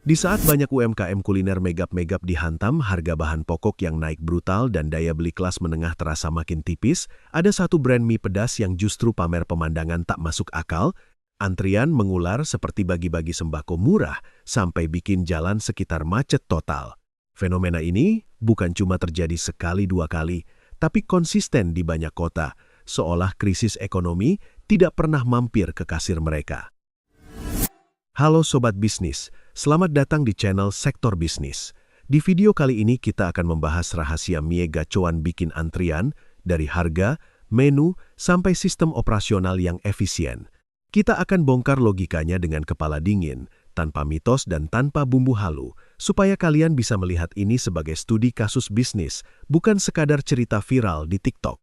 Di saat banyak UMKM kuliner megap-megap dihantam harga bahan pokok yang naik brutal dan daya beli kelas menengah terasa makin tipis, ada satu brand mie pedas yang justru pamer pemandangan tak masuk akal. Antrian mengular seperti bagi-bagi sembako murah sampai bikin jalan sekitar macet total. Fenomena ini bukan cuma terjadi sekali dua kali, tapi konsisten di banyak kota, seolah krisis ekonomi tidak pernah mampir ke kasir mereka. Halo Sobat Bisnis, selamat datang di channel Sektor Bisnis. Di video kali ini kita akan membahas rahasia mie gacoan bikin antrian, dari harga, menu, sampai sistem operasional yang efisien. Kita akan bongkar logikanya dengan kepala dingin, tanpa mitos dan tanpa bumbu halu, supaya kalian bisa melihat ini sebagai studi kasus bisnis, bukan sekadar cerita viral di TikTok.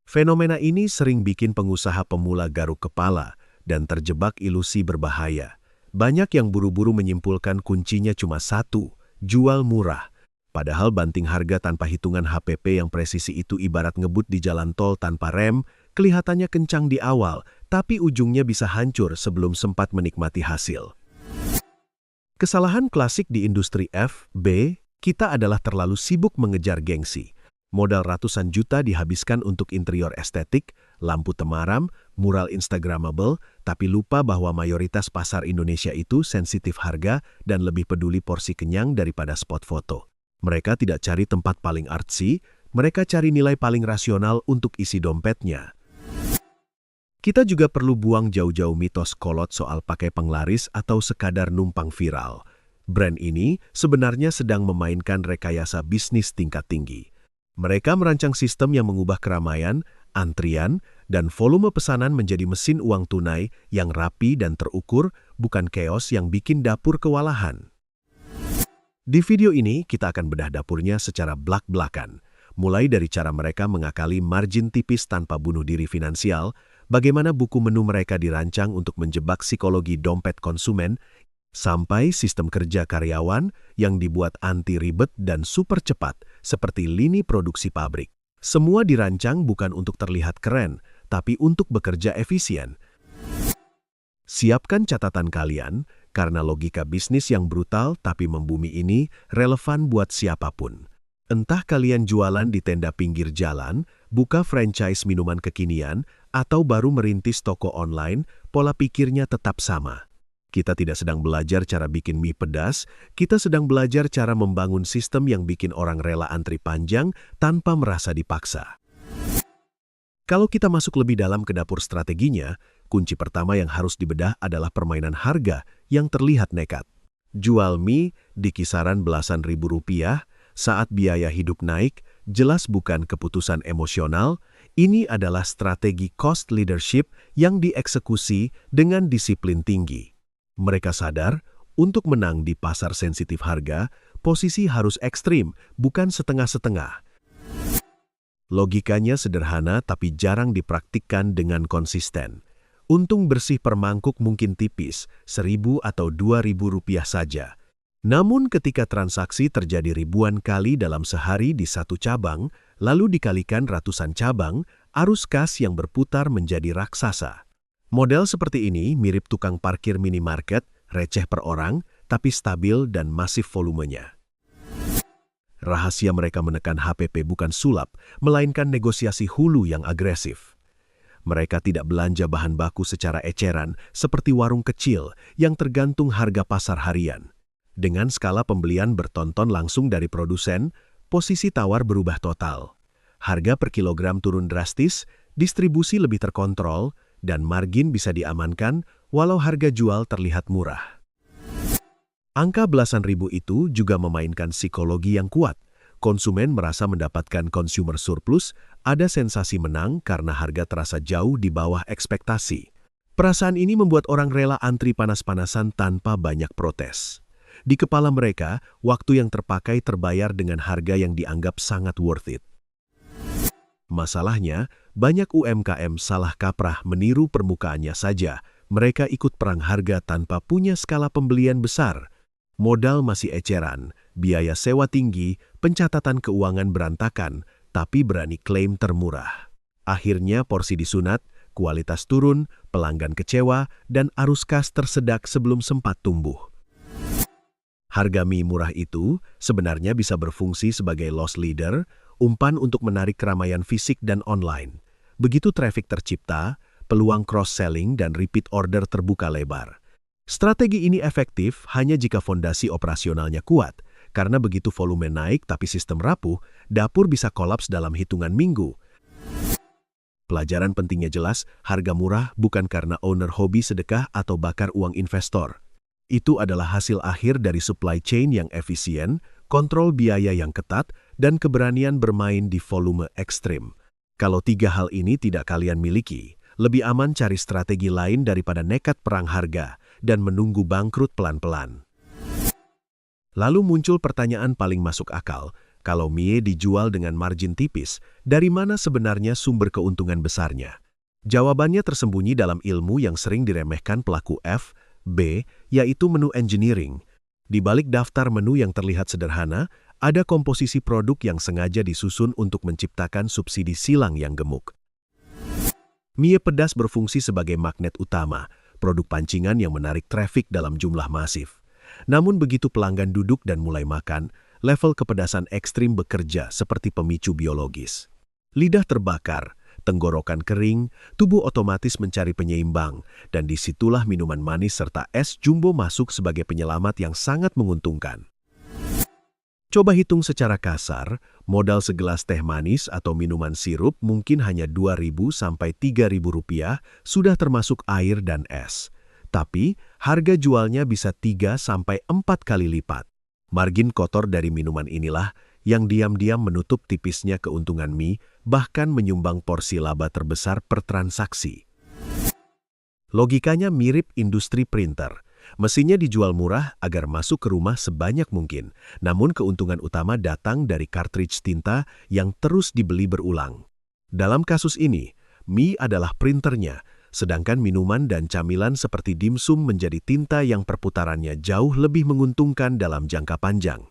Fenomena ini sering bikin pengusaha pemula garuk kepala dan terjebak ilusi berbahaya. Banyak yang buru-buru menyimpulkan kuncinya cuma satu, jual murah. Padahal banting harga tanpa hitungan HPP yang presisi itu ibarat ngebut di jalan tol tanpa rem, kelihatannya kencang di awal, tapi ujungnya bisa hancur sebelum sempat menikmati hasil. Kesalahan klasik di industri FB kita adalah terlalu sibuk mengejar gengsi. Modal ratusan juta dihabiskan untuk interior estetik, lampu temaram, mural Instagramable, tapi lupa bahwa mayoritas pasar Indonesia itu sensitif harga dan lebih peduli porsi kenyang daripada spot foto. Mereka tidak cari tempat paling artsy, mereka cari nilai paling rasional untuk isi dompetnya. Kita juga perlu buang jauh-jauh mitos kolot soal pakai penglaris atau sekadar numpang viral. Brand ini sebenarnya sedang memainkan rekayasa bisnis tingkat tinggi. Mereka merancang sistem yang mengubah keramaian, antrian, dan volume pesanan menjadi mesin uang tunai yang rapi dan terukur, bukan keos yang bikin dapur kewalahan. Di video ini kita akan bedah dapurnya secara blak-blakan, mulai dari cara mereka mengakali margin tipis tanpa bunuh diri finansial, bagaimana buku menu mereka dirancang untuk menjebak psikologi dompet konsumen, sampai sistem kerja karyawan yang dibuat anti ribet dan super cepat, seperti lini produksi pabrik. Semua dirancang bukan untuk terlihat keren, tapi untuk bekerja efisien. Siapkan catatan kalian, karena logika bisnis yang brutal tapi membumi ini relevan buat siapapun. Entah kalian jualan di tenda pinggir jalan, buka franchise minuman kekinian, atau baru merintis toko online, pola pikirnya tetap sama. Kita tidak sedang belajar cara bikin mie pedas, kita sedang belajar cara membangun sistem yang bikin orang rela antri panjang tanpa merasa dipaksa. Kalau kita masuk lebih dalam ke dapur strateginya, kunci pertama yang harus dibedah adalah permainan harga yang terlihat nekat. Jual mie di kisaran belasan ribu rupiah saat biaya hidup naik, jelas bukan keputusan emosional, ini adalah strategi cost leadership yang dieksekusi dengan disiplin tinggi. Mereka sadar, untuk menang di pasar sensitif harga, posisi harus ekstrim, bukan setengah-setengah. Logikanya sederhana tapi jarang dipraktikkan dengan konsisten. Untung bersih per mangkuk mungkin tipis, 1.000 atau 2.000 rupiah saja. Namun ketika transaksi terjadi ribuan kali dalam sehari di satu cabang, lalu dikalikan ratusan cabang, arus kas yang berputar menjadi raksasa. Model seperti ini mirip tukang parkir minimarket, receh per orang, tapi stabil dan masif volumenya. Rahasia mereka menekan HPP bukan sulap, melainkan negosiasi hulu yang agresif. Mereka tidak belanja bahan baku secara eceran, seperti warung kecil yang tergantung harga pasar harian. Dengan skala pembelian bertonton langsung dari produsen, posisi tawar berubah total. Harga per kilogram turun drastis, distribusi lebih terkontrol, dan margin bisa diamankan walau harga jual terlihat murah. Angka belasan ribu itu juga memainkan psikologi yang kuat. Konsumen merasa mendapatkan consumer surplus, ada sensasi menang karena harga terasa jauh di bawah ekspektasi. Perasaan ini membuat orang rela antri panas-panasan tanpa banyak protes. Di kepala mereka, waktu yang terpakai terbayar dengan harga yang dianggap sangat worth it. Masalahnya, banyak UMKM salah kaprah meniru permukaannya saja. Mereka ikut perang harga tanpa punya skala pembelian besar. Modal masih eceran, biaya sewa tinggi, pencatatan keuangan berantakan, tapi berani klaim termurah. Akhirnya porsi disunat, kualitas turun, pelanggan kecewa, dan arus kas tersedak sebelum sempat tumbuh. Harga mie murah itu sebenarnya bisa berfungsi sebagai loss leader, umpan untuk menarik keramaian fisik dan online. Begitu traffic tercipta, peluang cross-selling dan repeat order terbuka lebar. Strategi ini efektif hanya jika fondasi operasionalnya kuat, karena begitu volume naik tapi sistem rapuh, dapur bisa kolaps dalam hitungan minggu. Pelajaran pentingnya jelas, harga murah bukan karena owner hobi sedekah atau bakar uang investor. Itu adalah hasil akhir dari supply chain yang efisien, kontrol biaya yang ketat, dan keberanian bermain di volume ekstrim. Kalau tiga hal ini tidak kalian miliki, lebih aman cari strategi lain daripada nekat perang harga dan menunggu bangkrut pelan-pelan. Lalu muncul pertanyaan paling masuk akal, kalau mie dijual dengan margin tipis, dari mana sebenarnya sumber keuntungan besarnya? Jawabannya tersembunyi dalam ilmu yang sering diremehkan pelaku F, B, yaitu menu engineering. Di balik daftar menu yang terlihat sederhana, ada komposisi produk yang sengaja disusun untuk menciptakan subsidi silang yang gemuk. Mie pedas berfungsi sebagai magnet utama, produk pancingan yang menarik traffic dalam jumlah masif. Namun begitu pelanggan duduk dan mulai makan, level kepedasan ekstrim bekerja seperti pemicu biologis. Lidah terbakar, tenggorokan kering, tubuh otomatis mencari penyeimbang, dan disitulah minuman manis serta es jumbo masuk sebagai penyelamat yang sangat menguntungkan. Coba hitung secara kasar, modal segelas teh manis atau minuman sirup mungkin hanya Rp2.000 sampai Rp3.000 sudah termasuk air dan es. Tapi, harga jualnya bisa 3 sampai 4 kali lipat. Margin kotor dari minuman inilah yang diam-diam menutup tipisnya keuntungan mie, bahkan menyumbang porsi laba terbesar per transaksi. Logikanya mirip industri printer. Mesinnya dijual murah agar masuk ke rumah sebanyak mungkin, namun keuntungan utama datang dari cartridge tinta yang terus dibeli berulang. Dalam kasus ini, mie adalah printernya, sedangkan minuman dan camilan seperti dimsum menjadi tinta yang perputarannya jauh lebih menguntungkan dalam jangka panjang.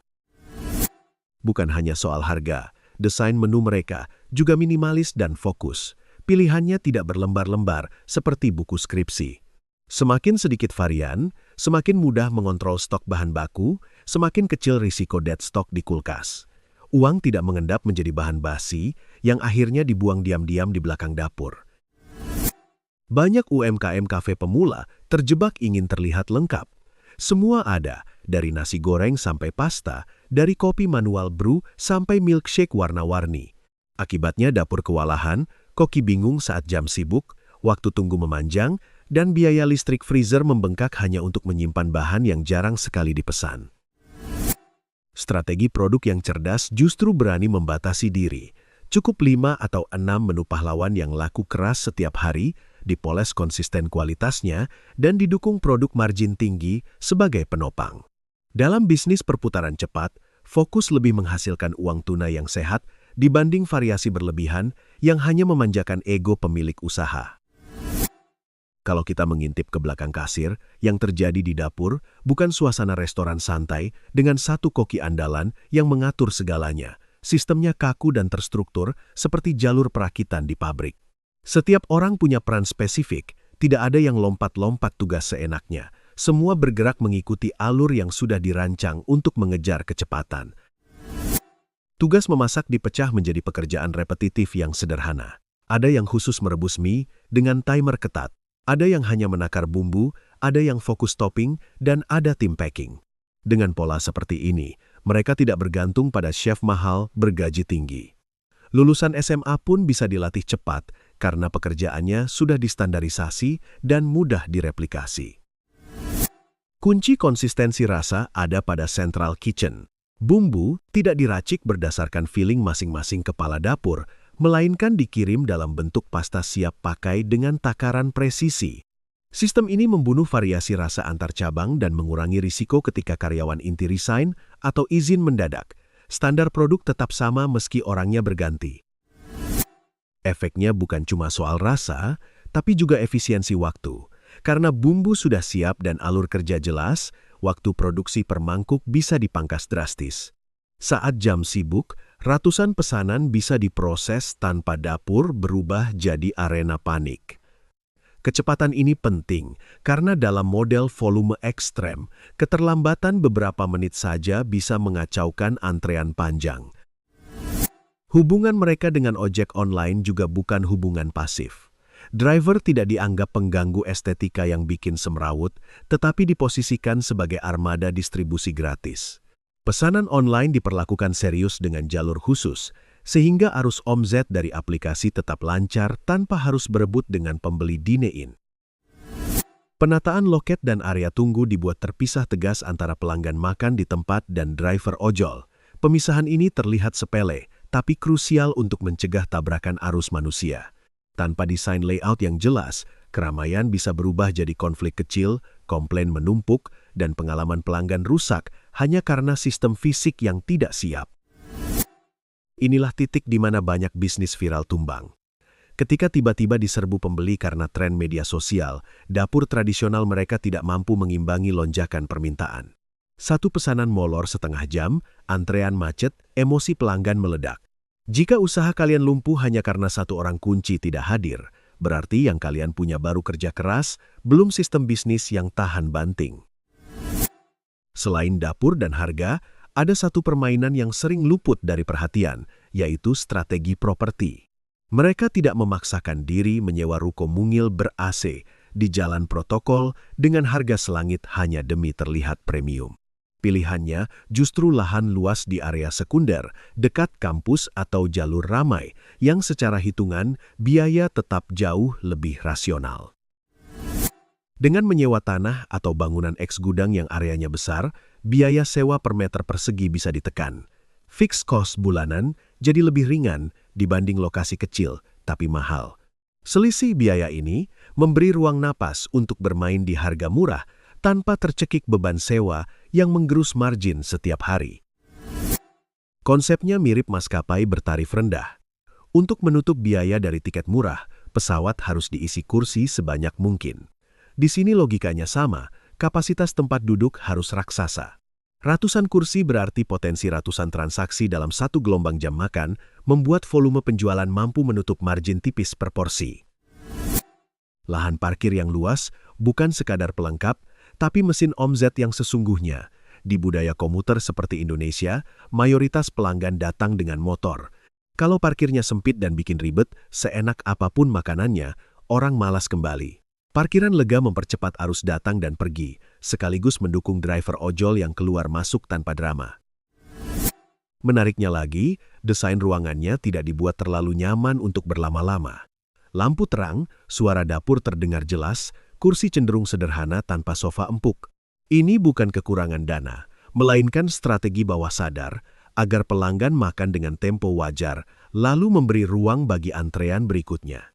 Bukan hanya soal harga, desain menu mereka juga minimalis dan fokus. Pilihannya tidak berlembar-lembar seperti buku skripsi. Semakin sedikit varian, semakin mudah mengontrol stok bahan baku, semakin kecil risiko dead stock di kulkas. Uang tidak mengendap menjadi bahan basi yang akhirnya dibuang diam-diam di belakang dapur. Banyak UMKM kafe pemula terjebak ingin terlihat lengkap. Semua ada, dari nasi goreng sampai pasta, dari kopi manual brew sampai milkshake warna-warni. Akibatnya dapur kewalahan, koki bingung saat jam sibuk, waktu tunggu memanjang, dan biaya listrik freezer membengkak hanya untuk menyimpan bahan yang jarang sekali dipesan. Strategi produk yang cerdas justru berani membatasi diri. Cukup 5 atau 6 menu pahlawan yang laku keras setiap hari, dipoles konsisten kualitasnya, dan didukung produk margin tinggi sebagai penopang. Dalam bisnis perputaran cepat, fokus lebih menghasilkan uang tunai yang sehat dibanding variasi berlebihan yang hanya memanjakan ego pemilik usaha. Kalau kita mengintip ke belakang kasir, yang terjadi di dapur bukan suasana restoran santai dengan satu koki andalan yang mengatur segalanya. Sistemnya kaku dan terstruktur seperti jalur perakitan di pabrik. Setiap orang punya peran spesifik, tidak ada yang lompat-lompat tugas seenaknya. Semua bergerak mengikuti alur yang sudah dirancang untuk mengejar kecepatan. Tugas memasak dipecah menjadi pekerjaan repetitif yang sederhana. Ada yang khusus merebus mie dengan timer ketat. Ada yang hanya menakar bumbu, ada yang fokus topping, dan ada tim packing. Dengan pola seperti ini, mereka tidak bergantung pada chef mahal bergaji tinggi. Lulusan SMA pun bisa dilatih cepat karena pekerjaannya sudah distandarisasi dan mudah direplikasi. Kunci konsistensi rasa ada pada central kitchen. Bumbu tidak diracik berdasarkan feeling masing-masing kepala dapur, melainkan dikirim dalam bentuk pasta siap pakai dengan takaran presisi. Sistem ini membunuh variasi rasa antar cabang dan mengurangi risiko ketika karyawan inti resign atau izin mendadak. Standar produk tetap sama meski orangnya berganti. Efeknya bukan cuma soal rasa, tapi juga efisiensi waktu. Karena bumbu sudah siap dan alur kerja jelas, waktu produksi per mangkuk bisa dipangkas drastis. Saat jam sibuk, ratusan pesanan bisa diproses tanpa dapur berubah jadi arena panik. Kecepatan ini penting karena dalam model volume ekstrem, keterlambatan beberapa menit saja bisa mengacaukan antrean panjang. Hubungan mereka dengan ojek online juga bukan hubungan pasif. Driver tidak dianggap pengganggu estetika yang bikin semrawut, tetapi diposisikan sebagai armada distribusi gratis. Pesanan online diperlakukan serius dengan jalur khusus, sehingga arus omzet dari aplikasi tetap lancar tanpa harus berebut dengan pembeli dine-in. Penataan loket dan area tunggu dibuat terpisah tegas antara pelanggan makan di tempat dan driver ojol. Pemisahan ini terlihat sepele, tapi krusial untuk mencegah tabrakan arus manusia. Tanpa desain layout yang jelas, keramaian bisa berubah jadi konflik kecil, komplain menumpuk, dan pengalaman pelanggan rusak hanya karena sistem fisik yang tidak siap. Inilah titik di mana banyak bisnis viral tumbang. Ketika tiba-tiba diserbu pembeli karena tren media sosial, dapur tradisional mereka tidak mampu mengimbangi lonjakan permintaan. Satu pesanan molor setengah jam, antrean macet, emosi pelanggan meledak. Jika usaha kalian lumpuh hanya karena satu orang kunci tidak hadir, berarti yang kalian punya baru kerja keras, belum sistem bisnis yang tahan banting. Selain dapur dan harga, ada satu permainan yang sering luput dari perhatian, yaitu strategi properti. Mereka tidak memaksakan diri menyewa ruko mungil ber-AC di jalan protokol dengan harga selangit hanya demi terlihat premium. Pilihannya justru lahan luas di area sekunder, dekat kampus atau jalur ramai, yang secara hitungan biaya tetap jauh lebih rasional. Dengan menyewa tanah atau bangunan eks-gudang yang areanya besar, biaya sewa per meter persegi bisa ditekan. Fixed cost bulanan jadi lebih ringan dibanding lokasi kecil, tapi mahal. Selisih biaya ini memberi ruang napas untuk bermain di harga murah tanpa tercekik beban sewa yang menggerus margin setiap hari. Konsepnya mirip maskapai bertarif rendah. Untuk menutup biaya dari tiket murah, pesawat harus diisi kursi sebanyak mungkin. Di sini logikanya sama, kapasitas tempat duduk harus raksasa. Ratusan kursi berarti potensi ratusan transaksi dalam satu gelombang jam makan, membuat volume penjualan mampu menutup margin tipis per porsi. Lahan parkir yang luas bukan sekadar pelengkap, tapi mesin omzet yang sesungguhnya. Di budaya komuter seperti Indonesia, mayoritas pelanggan datang dengan motor. Kalau parkirnya sempit dan bikin ribet, seenak apapun makanannya, orang malas kembali. Parkiran lega mempercepat arus datang dan pergi, sekaligus mendukung driver ojol yang keluar masuk tanpa drama. Menariknya lagi, desain ruangannya tidak dibuat terlalu nyaman untuk berlama-lama. Lampu terang, suara dapur terdengar jelas, kursi cenderung sederhana tanpa sofa empuk. Ini bukan kekurangan dana, melainkan strategi bawah sadar agar pelanggan makan dengan tempo wajar, lalu memberi ruang bagi antrean berikutnya.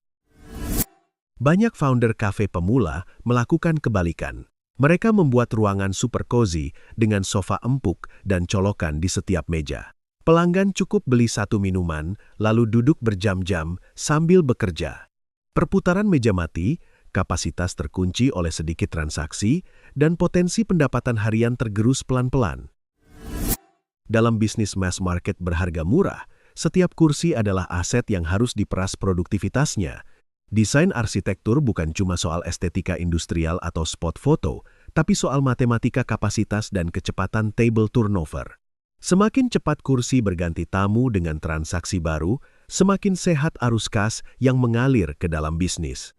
Banyak founder kafe pemula melakukan kebalikan. Mereka membuat ruangan super cozy dengan sofa empuk dan colokan di setiap meja. Pelanggan cukup beli satu minuman, lalu duduk berjam-jam sambil bekerja. Perputaran meja mati, kapasitas terkunci oleh sedikit transaksi, dan potensi pendapatan harian tergerus pelan-pelan. Dalam bisnis mass market berharga murah, setiap kursi adalah aset yang harus diperas produktivitasnya. Desain arsitektur bukan cuma soal estetika industrial atau spot foto, tapi soal matematika kapasitas dan kecepatan table turnover. Semakin cepat kursi berganti tamu dengan transaksi baru, semakin sehat arus kas yang mengalir ke dalam bisnis.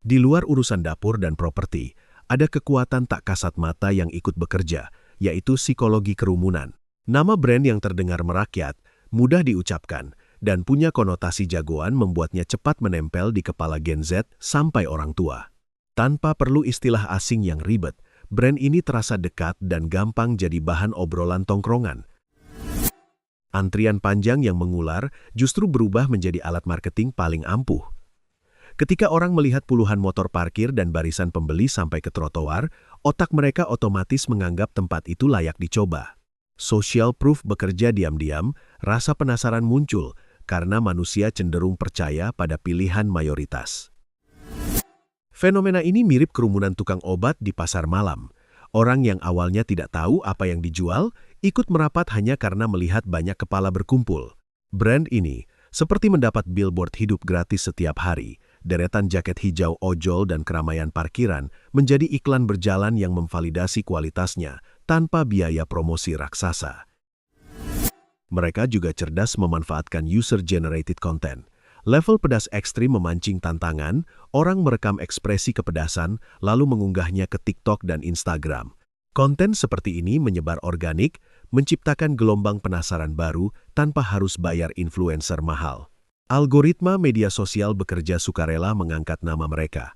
Di luar urusan dapur dan properti, ada kekuatan tak kasat mata yang ikut bekerja, yaitu psikologi kerumunan. Nama brand yang terdengar merakyat, mudah diucapkan, dan punya konotasi jagoan membuatnya cepat menempel di kepala Gen Z sampai orang tua. Tanpa perlu istilah asing yang ribet, brand ini terasa dekat dan gampang jadi bahan obrolan tongkrongan. Antrian panjang yang mengular justru berubah menjadi alat marketing paling ampuh. Ketika orang melihat puluhan motor parkir dan barisan pembeli sampai ke trotoar, otak mereka otomatis menganggap tempat itu layak dicoba. Social proof bekerja diam-diam, rasa penasaran muncul, karena manusia cenderung percaya pada pilihan mayoritas. Fenomena ini mirip kerumunan tukang obat di pasar malam. Orang yang awalnya tidak tahu apa yang dijual, ikut merapat hanya karena melihat banyak kepala berkumpul. Brand ini seperti mendapat billboard hidup gratis setiap hari, deretan jaket hijau ojol dan keramaian parkiran menjadi iklan berjalan yang memvalidasi kualitasnya tanpa biaya promosi raksasa. Mereka juga cerdas memanfaatkan user-generated content. Level pedas ekstrim memancing tantangan, orang merekam ekspresi kepedasan lalu mengunggahnya ke TikTok dan Instagram. Konten seperti ini menyebar organik, menciptakan gelombang penasaran baru tanpa harus bayar influencer mahal. Algoritma media sosial bekerja sukarela mengangkat nama mereka.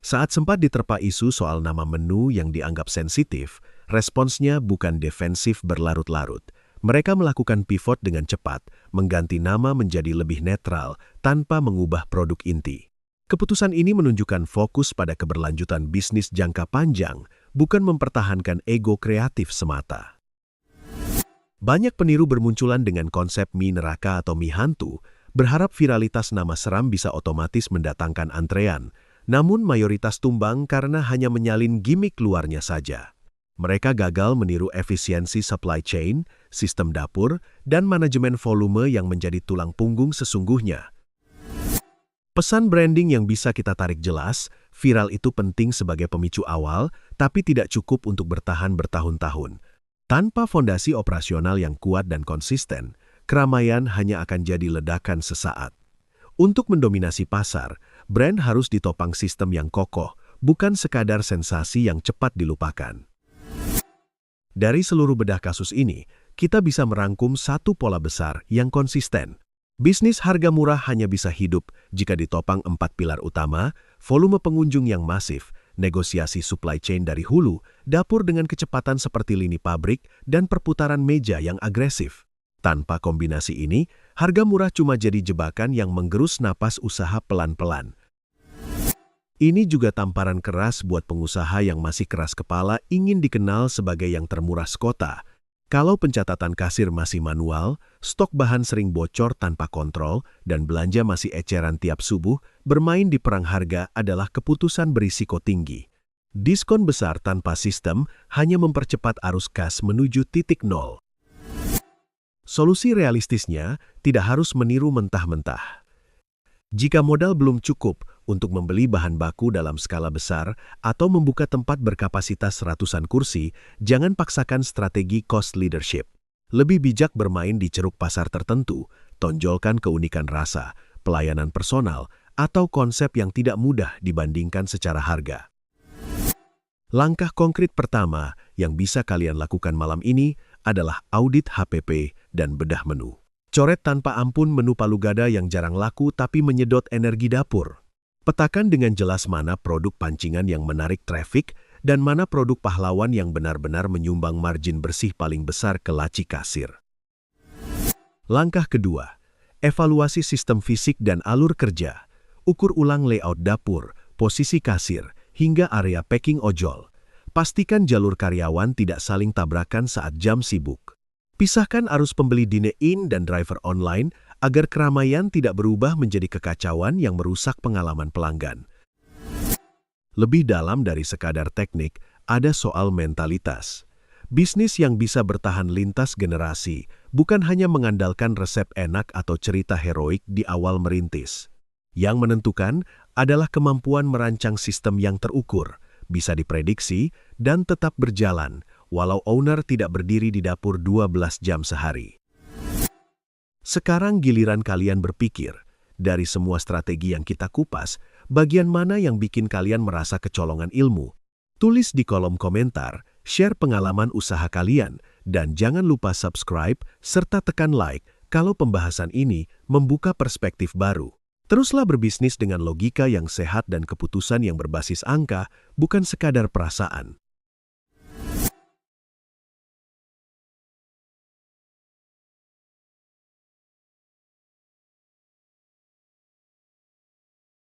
Saat sempat diterpa isu soal nama menu yang dianggap sensitif, responsnya bukan defensif berlarut-larut. Mereka melakukan pivot dengan cepat, mengganti nama menjadi lebih netral tanpa mengubah produk inti. Keputusan ini menunjukkan fokus pada keberlanjutan bisnis jangka panjang, bukan mempertahankan ego kreatif semata. Banyak peniru bermunculan dengan konsep mie neraka atau mie hantu, berharap viralitas nama seram bisa otomatis mendatangkan antrean, namun mayoritas tumbang karena hanya menyalin gimmick luarnya saja. Mereka gagal meniru efisiensi supply chain, sistem dapur, dan manajemen volume yang menjadi tulang punggung sesungguhnya. Pesan branding yang bisa kita tarik jelas, viral itu penting sebagai pemicu awal, tapi tidak cukup untuk bertahan bertahun-tahun. Tanpa fondasi operasional yang kuat dan konsisten, keramaian hanya akan jadi ledakan sesaat. Untuk mendominasi pasar, brand harus ditopang sistem yang kokoh, bukan sekadar sensasi yang cepat dilupakan. Dari seluruh bedah kasus ini, kita bisa merangkum satu pola besar yang konsisten. Bisnis harga murah hanya bisa hidup jika ditopang 4 pilar utama, volume pengunjung yang masif, negosiasi supply chain dari hulu, dapur dengan kecepatan seperti lini pabrik, dan perputaran meja yang agresif. Tanpa kombinasi ini, harga murah cuma jadi jebakan yang menggerus napas usaha pelan-pelan. Ini juga tamparan keras buat pengusaha yang masih keras kepala ingin dikenal sebagai yang termurah sekota. Kalau pencatatan kasir masih manual, stok bahan sering bocor tanpa kontrol, dan belanja masih eceran tiap subuh, bermain di perang harga adalah keputusan berisiko tinggi. Diskon besar tanpa sistem hanya mempercepat arus kas menuju titik nol. Solusi realistisnya tidak harus meniru mentah-mentah. Jika modal belum cukup untuk membeli bahan baku dalam skala besar atau membuka tempat berkapasitas ratusan kursi, jangan paksakan strategi cost leadership. Lebih bijak bermain di ceruk pasar tertentu, tonjolkan keunikan rasa, pelayanan personal, atau konsep yang tidak mudah dibandingkan secara harga. Langkah konkret pertama yang bisa kalian lakukan malam ini adalah audit HPP dan bedah menu. Coret tanpa ampun menu palu gada yang jarang laku tapi menyedot energi dapur. Petakan dengan jelas mana produk pancingan yang menarik traffic dan mana produk pahlawan yang benar-benar menyumbang margin bersih paling besar ke laci kasir. Langkah kedua, evaluasi sistem fisik dan alur kerja. Ukur ulang layout dapur, posisi kasir, hingga area packing ojol. Pastikan jalur karyawan tidak saling tabrakan saat jam sibuk. Pisahkan arus pembeli dine-in dan driver online agar keramaian tidak berubah menjadi kekacauan yang merusak pengalaman pelanggan. Lebih dalam dari sekadar teknik, ada soal mentalitas. Bisnis yang bisa bertahan lintas generasi bukan hanya mengandalkan resep enak atau cerita heroik di awal merintis. Yang menentukan adalah kemampuan merancang sistem yang terukur, bisa diprediksi, dan tetap berjalan, walau owner tidak berdiri di dapur 12 jam sehari. Sekarang giliran kalian berpikir, dari semua strategi yang kita kupas, bagian mana yang bikin kalian merasa kecolongan ilmu? Tulis di kolom komentar, share pengalaman usaha kalian, dan jangan lupa subscribe serta tekan like kalau pembahasan ini membuka perspektif baru. Teruslah berbisnis dengan logika yang sehat dan keputusan yang berbasis angka, bukan sekadar perasaan.